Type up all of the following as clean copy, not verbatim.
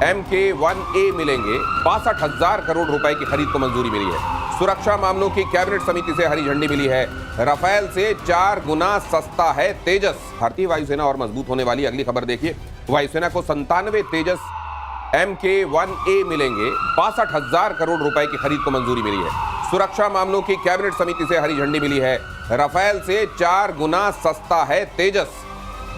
MK1A मिलेंगे। 62,000 करोड़ रुपए की खरीद को मंजूरी मिली है। सुरक्षा मामलों की कैबिनेट समिति से हरी झंडी मिली है। राफेल से 4 गुना सस्ता है तेजस। भारतीय वायुसेना और मजबूत होने वाली। अगली खबर देखिए, वायुसेना को 97 तेजस MK1A मिलेंगे। 62,000 करोड़ रुपए की खरीद को मंजूरी मिली है। सुरक्षा मामलों की कैबिनेट समिति से हरी झंडी मिली है। राफेल से 4 गुना सस्ता है तेजस।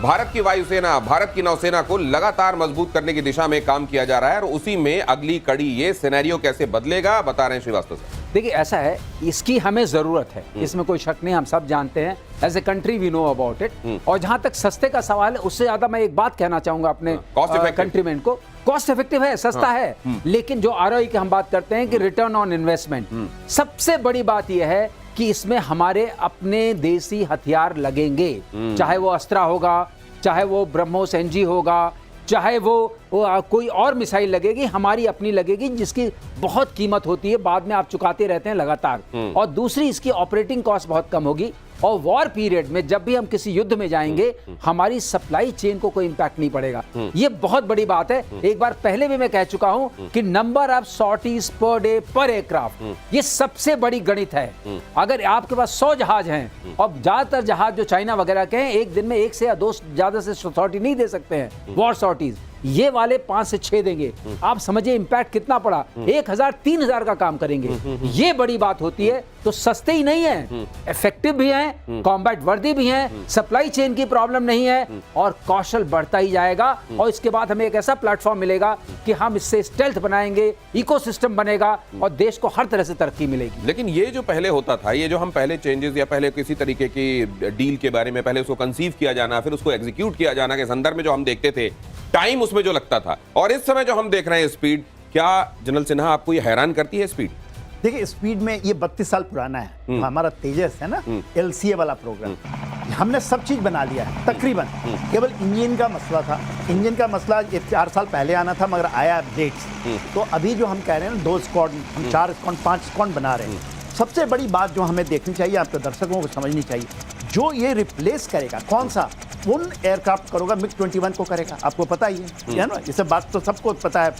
भारत की वायुसेना, भारत की नौसेना को लगातार मजबूत करने की दिशा में काम किया जा रहा है और उसी में अगली कड़ी ये सिनेरियो कैसे बदलेगा, बता रहे हैं श्रीवास्तव साहब। देखिए, ऐसा है, इसकी हमें जरूरत है, इसमें कोई शक नहीं, हम सब जानते हैं। As a country we know about it. और जहां तक सस्ते का सवाल है, उससे ज्यादा मैं एक बात कहना चाहूंगा अपने कंट्रीमैन को। कॉस्ट इफेक्टिव है, सस्ता है, लेकिन जो ROI की हम बात करते हैं कि रिटर्न ऑन इन्वेस्टमेंट, सबसे बड़ी बात यह है कि इसमें हमारे अपने देसी हथियार लगेंगे। चाहे वो अस्त्रा होगा, चाहे वो ब्रह्मोस NG होगा, चाहे वो कोई और मिसाइल लगेगी, हमारी अपनी लगेगी, जिसकी बहुत कीमत होती है, बाद में आप चुकाते रहते हैं लगातार। और दूसरी, इसकी ऑपरेटिंग कॉस्ट बहुत कम होगी। और वॉर पीरियड में जब भी हम किसी युद्ध में जाएंगे, हमारी सप्लाई चेन को कोई इंपैक्ट नहीं पड़ेगा। ये बहुत बड़ी बात है। एक बार पहले भी मैं कह चुका हूं कि number of sorties per day पर एयरक्राफ्ट, ये सबसे बड़ी गणित है। अगर आपके पास 100 जहाज हैं और ज्यादातर जहाज जो चाइना वगैरह के हैं, एक दिन में 1 से या 2 ज्यादा से सॉर्टी नहीं दे सकते हैं, वॉर सॉर्टीज, ये वाले 5 से 6 देंगे। आप समझिए इंपैक्ट कितना पड़ा। 1,000 3,000 का काम करेंगे। ये बड़ी बात होती है। तो सस्ते ही नहीं है, इफेक्टिव भी हैं, कॉम्बैट वर्दी भी हैं, सप्लाई चेन की प्रॉब्लम नहीं है, और कौशल बढ़ता ही जाएगा। और इसके बाद हमें एक ऐसा प्लेटफॉर्म मिलेगा कि हम इससे स्टेल्थ बनाएंगे, इकोसिस्टम बनेगा और देश को हर तरह से तरक्की मिलेगी। लेकिन ये जो पहले होता था, ये जो हम पहले चेंजेस या पहले किसी तरीके की डील के बारे में पहले उसको कंसीव किया जाना, फिर उसको एग्जीक्यूट किया जाना के संदर्भ में जो हम देखते थे, टाइम उसमें जो लगता था, और इस समय जो हम देख रहे हैं स्पीड, क्या जनरल सिन्हा आपको ये हैरान करती है स्पीड? देखिए, स्पीड में ये 32 साल पुराना है। हमारा तेजस है ना, LCA वाला प्रोग्राम, हमने सब चीज बना लिया है तकरीबन। केवल इंजन का मसला था। इंजन का मसला ये 4 साल पहले आना था, मगर आया अपडेट्स। तो अभी जो हम कह रहे हैं ना, 2 स्क्वाड, हम 4 स्क्वाड 5 स्क्वाड बना रहे हैं। सबसे बड़ी बात जो हमें देखनी चाहिए, आपके दर्शकों को समझनी चाहिए, जो ये रिप्लेस करेगा, कौन सा, उन एयरक्राफ्ट करोगा, MiG-21 को करेगा। आपको पता ही है ना, ये सब बात तो सबको पता है।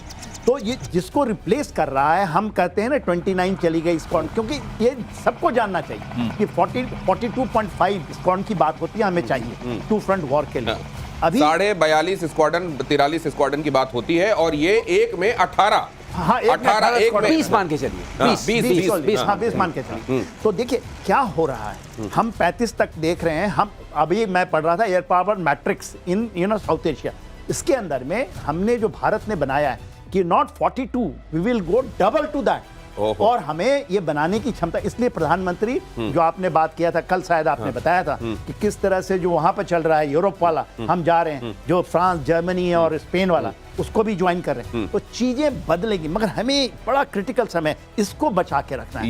तो ये जिसको रिप्लेस कर रहा है, हम कहते हैं ना 29 चली गई स्क्वाड, क्योंकि ये सबको जानना चाहिए कि 42.5 स्क्वाड की बात होती है, हमें चाहिए 2 फ्रंट वॉर के लिए। अभी 42 स्क्वाड्रन, 43 स्क्वाड्रन की बात होती है, और ये एक में 18, हाँ, 20 मान के चलिए, 20 मान के चलिए। तो देखिए क्या हो रहा है, हम 35 तक देख रहे हैं। हम अभी मैं पढ़ रहा था एयर पावर मैट्रिक्स इन साउथ एशिया, इसके अंदर में हमने जो भारत ने बनाया है कि not 42, we will go double to that. और हमें ये बनाने की क्षमता, इसलिए प्रधानमंत्री जो आपने बात किया था कल, शायद आपने बताया था कि किस तरह से जो वहां पर चल रहा है यूरोप वाला, हम जा रहे हैं, जो फ्रांस, जर्मनी और स्पेन वाला, उसको भी ज्वाइन कर रहे हैं। तो चीजें बदलेंगी, मगर हमें बड़ा क्रिटिकल समय, इसको बचा के रखना है।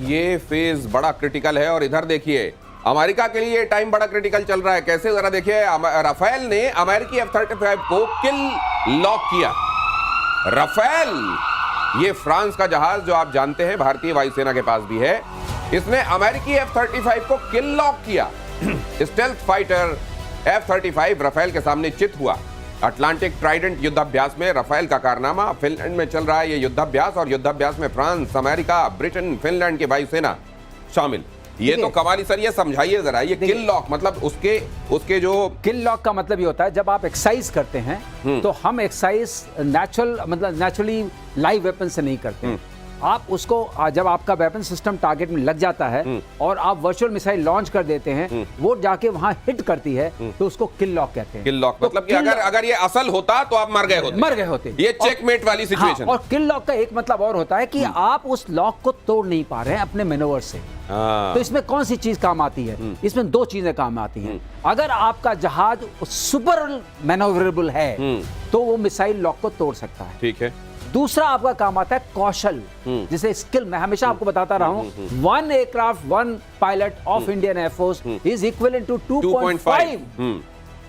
ये फेज बड़ा क्रिटिकल है। और इधर देखिए, अमेरिका के लिए ये टाइम बड़ा क्रिटिकल चल रहा है। कैसे, जरा देखिए, राफेल ने अमेरिकी F-35 को किल लॉक किया। राफेल, ये फ्रांस का जहाज जो आप जानते हैं भारतीय वायुसेना के पास भी है, इसने अमेरिकी F-35 को किल लॉक किया। स्टेल्थ फाइटर F-35 राफेल के सामने चित हुआ। अटलांटिक ट्राइडेंट युद्धाभ्यास में राफेल का कारनामा। फिनलैंड में चल रहा है ये युद्धाभ्यास, और युद्धाभ्यास में फ्रांस, अमेरिका, ब्रिटेन, फिनलैंड की वायुसेना शामिल। ये तो कमाली सर, ये समझाइए जरा, ये किल लॉक मतलब उसके जो किल लॉक का मतलब ये होता है, जब आप एक्सरसाइज करते हैं तो हम एक्सरसाइज नेचुरली लाइव वेपन से नहीं करते। आप उसको, जब आपका वेपन सिस्टम टारगेट में लग जाता है और आप वर्चुअल मिसाइल लॉन्च कर देते हैं, वो जाके वहां हिट करती है, तो उसको किल लॉक कहते हैं। किल लॉक मतलब कि अगर ये असल होता तो आप मर गए होते। ये चेकमेट वाली सिचुएशन। और किल लॉक का एक मतलब और होता है कि आप उस लॉक को तोड़ नहीं पा रहे हैं अपने मैनोवर से। तो इसमें कौन सी चीज काम आती है? इसमें 2 चीजें काम आती हैं। अगर आपका जहाज सुपर मैनोवरेबल है तो वो मिसाइल लॉक को तोड़ सकता है। ठीक है। दूसरा आपका काम आता है कौशल, जिसे स्किल। मैं हमेशा आपको बताता रहा हूं, 1 aircraft 1 pilot of Indian air force is equivalent to 2.5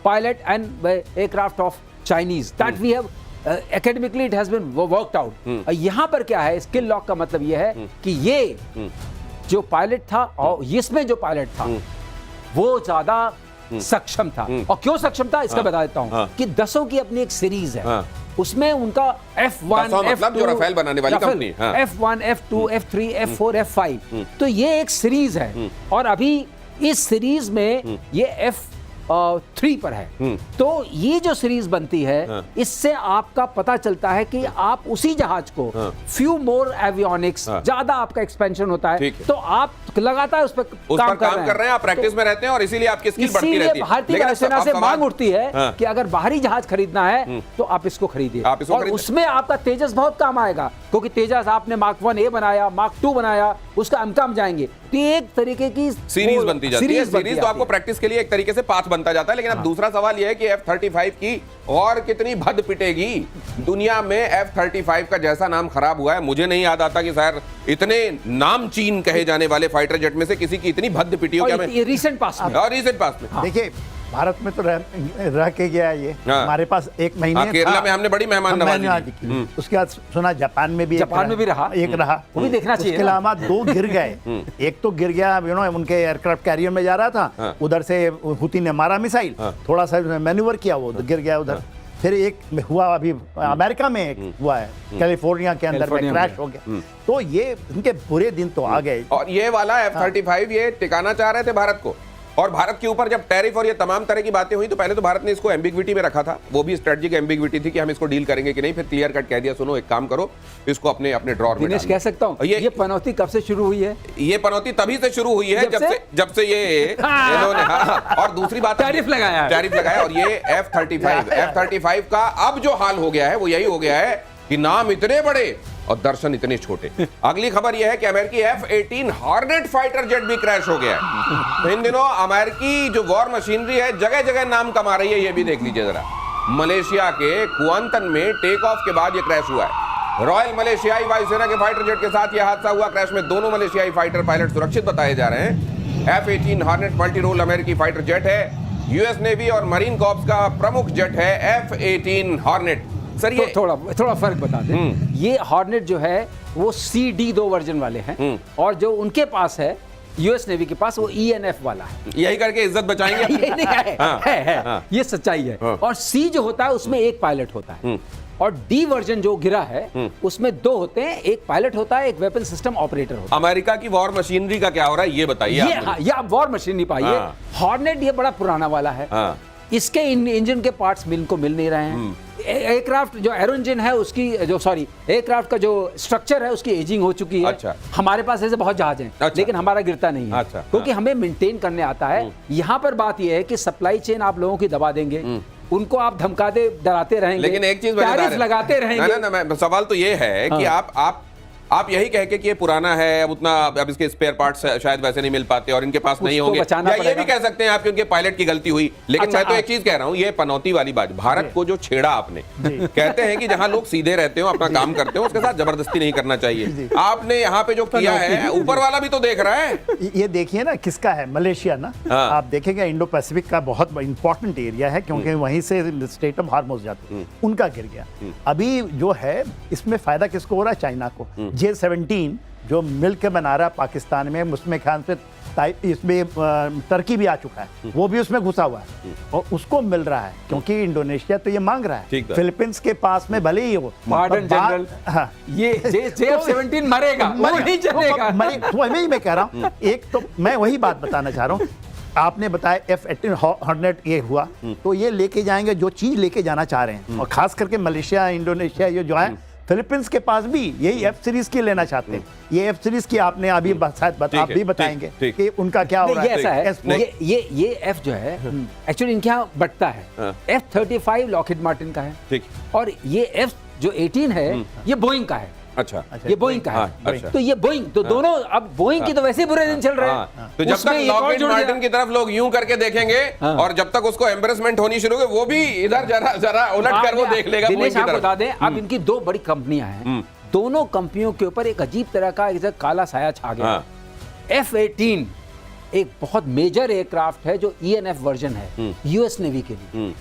pilot and aircraft of Chinese. That we have academically it has been worked out। यहां पर क्या है, स्किल लॉक का मतलब यह है कि ये जो पायलट था और इसमें जो पायलट था वो ज्यादा सक्षम था। और क्यों सक्षम था इसका बता देता हूं कि 10 की अपनी एक सीरीज है, उसमें उनका F1 मतलब जो राफेल बनाने वाली company, F1 F2 F3 F4 F5, तो ये एक सीरीज है और अभी इस सीरीज में ये F3 पर है। तो ये जो सीरीज बनती है इससे आपका पता चलता है कि आप उसी जहाज को फ्यू मोर एवियोनिक्स, ज्यादा आपका एक्सपेंशन होता है, तो आप लगातार उस पर काम कर रहे हैं, आप प्रैक्टिस में रहते हैं और इसीलिए आपकी स्किल बढ़ती रहती है। भारतीय वायुसेना से मांग उठती है कि अगर बाहरी जहाज खरीदना है तो आप इसको खरीदिए, और उसमें आपका तेजस बहुत काम आएगा, क्योंकि तेजस आपने मार्क 1A बनाया, मार्क 2 बनाया, उसका हम जाएंगे, तो एक तरीके की सीरीज बनती जाती है। सीरीज तो आपको प्रैक्टिस के लिए एक तरीके से पाथ बनता जाता है। लेकिन अब दूसरा सवाल यह है कि F-35 की और कितनी भद पिटेगी दुनिया में। F-35 का जैसा नाम खराब हुआ है, मुझे नहीं याद आता कि सर इतने नामचीन कहे जाने वाले फाइटर जेट में से किसी की इतनी भद पिटी हो। क्या मैं रिसेंट पास में, और रिसेंट पास में देखिए भारत में तो रह के गया ये, हमारे पास एक महीने केरला में हमने बड़ी मेहमान नवाजी की। उसके बाद सुना जापान में भी रहा, एक रहा, वो भी देखना चाहिए। उसके अलावा 2 गिर गए, एक तो गिर गया उनके एयरक्राफ्ट कैरियर में जा रहा था, उधर से हुती ने मारा मिसाइल, थोड़ा सा मैन्यूवर किया, वो गिर गया उधर। फिर एक हुआ अभी अमेरिका में, एक हुआ है कैलिफोर्निया के अंदर में क्रैश हो गया। तो ये इनके बुरे दिन तो आ गए। और ये वाला F-35 ये टिकाना चाह रहे थे भारत को, और भारत के ऊपर जब टैरिफ और ये तमाम तरह की बातें हुई तो पहले तो भारत ने इसको एम्बिग्विटी में रखा था, वो भी स्ट्रेटजिक एम्बिग्विटी थी कि हम इसको डील करेंगे कि नहीं। फिर क्लियर कट कह दिया, सुनो एक काम करो, इसको अपने ड्रॉर में कह सकता हूं ये पनौती कब से शुरू हुई है? ये पनौती तभी से शुरू हुई है जब से ये इन्होंने और दूसरी बात टैरिफ लगाया। और ये F-35 का अब जो हाल हो गया है वो यही हो गया है कि नाम इतने बड़े और दर्शन इतने छोटे। अगली खबर यह है कि अमेरिकी F-18 हॉर्नेट फाइटर जेट भी क्रैश हो गया है। तो इन दिनों अमेरिकी जो वॉर मशीनरी है जगह जगह नाम कमा रही है, ये भी देख लीजिए जरा। मलेशिया के कुआंतन में टेक ऑफ के बाद ये क्रैश हुआ है। रॉयल मलेशियाई वायुसेना के फाइटर जेट के साथ यह हादसा हुआ। क्रैश में दोनों मलेशियाई फाइटर पायलट सुरक्षित बताए जा रहे हैं। F-18 हॉर्नेट मल्टी रोल अमेरिकी फाइटर जेट है। यूएस नेवी और मरीन कॉर्प्स का प्रमुख जेट है F-18 हॉर्नेट। सर ये थोड़ा फर्क बता दें। ये हॉर्नेट जो है वो CD2 वर्जन वाले हैं, और जो उनके पास है यूएस नेवी के पास वो ENF वाला है। यही करके इज्जत बचाएंगे। ये नहीं है। ये सच्चाई है। और C जो होता है उसमें एक पायलट होता है, और D वर्जन जो गिरा है उसमें 2 होते हैं, एक पायलट होता है, एक वेपन सिस्टम ऑपरेटर होता है। अमेरिका की वॉर मशीनरी का क्या हो रहा है ये बताइए। ये आप वॉर मशीनरी पाइए। हॉर्नेट ये बड़ा पुराना वाला है, इसके इंजन के पार्ट्स को मिल नहीं रहे हैं। एयरक्राफ्ट जो एरो इंजन है उसकी एयरक्राफ्ट का जो स्ट्रक्चर है उसकी एजिंग हो चुकी है। अच्छा। हमारे पास ऐसे बहुत जहाज हैं। अच्छा। लेकिन हमारा गिरता नहीं है। अच्छा। क्योंकि हमें मेंटेन करने आता है। यहाँ पर बात यह है कि सप्लाई चेन आप लोगों की दबा देंगे, उनको आप धमकाते डराते रहेंगे, लेकिन एक चीज टैरिफ लगाते रहेंगे। सवाल तो ये है कि आप यही कह के कि ये पुराना है, अब उतना अब इसके स्पेयर पार्ट्स शायद वैसे नहीं मिल पाते और इनके पास नहीं होंगे, या ये भी कह सकते हैं आप कि उनके पायलट की गलती हुई। लेकिन मैं तो एक चीज कह रहा हूं, ये पनौती वाली बात भारत को जो छेड़ा आपने, कहते हैं कि जहां लोग सीधे रहते हो अपना काम करते हो उसके साथ जबरदस्ती नहीं करना चाहिए। आपने यहाँ पे जो किया है ऊपर वाला भी तो देख रहा है। ये देखिए ना किसका है, मलेशिया ना। आप देखेंगे इंडो पैसिफिक का बहुत इंपॉर्टेंट एरिया है, क्योंकि वहीं से स्ट्रेट ऑफ हार्मोज जाते हैं, उनका गिर गया। अभी जो है इसमें फायदा किसको हो रहा है? चाइना को। J-17 जो मिलकर बना रहा है पाकिस्तान में, उसमें ख्याल से इसमें टर्की भी आ चुका है, वो भी उसमें घुसा हुआ है और उसको मिल रहा है, क्योंकि इंडोनेशिया तो ये मांग रहा है। फिलीपींस के पास में भले ही हो जनरल, ये J-17 मरेगा, वो नहीं चलेगा। वही मैं कह रहा हूँ। एक तो मैं वही बात बताना चाह रहा हूँ, आपने बताया F-18 हॉर्नेट ये हुआ, तो ये लेके जाएंगे जो चीज लेके जाना चाह रहे हैं, और खास करके मलेशिया, इंडोनेशिया, ये जो है फिलीपींस के पास भी यही F सीरीज की लेना चाहते हैं। ये F सीरीज की आपने अभी शायद आप भी बताएंगे कि उनका क्या हो रहा है। ऐसा है, ये F जो है एक्चुअली इनके यहाँ बटता है। F-35 लॉकहीड मार्टिन का है, और ये F जो 18 है ये बोइंग का है। अच्छा, ये बोइंग का है। अच्छा। तो ये बोइंग, तो दोनों, अब बोइंग की तो वैसे बुरे दिन चल रहे हैं। तो जब तक लॉकहीड मार्टिन की तरफ लोग यूं करके देखेंगे और जब तक उसको एम्बैरेसमेंट होनी शुरू होगी, वो भी इधर जरा उलट कर वो देख लेगा। दिनेश आप बता दें, अब इनकी 2 बड़ी कंपनियां हैं, दोनों कंपनियों के ऊपर एक अजीब तरह का काला साया छा गया। F-18 एक बहुत मेजर एयरक्राफ्ट है जो ENF वर्जन है यूएस नेवी के लिए।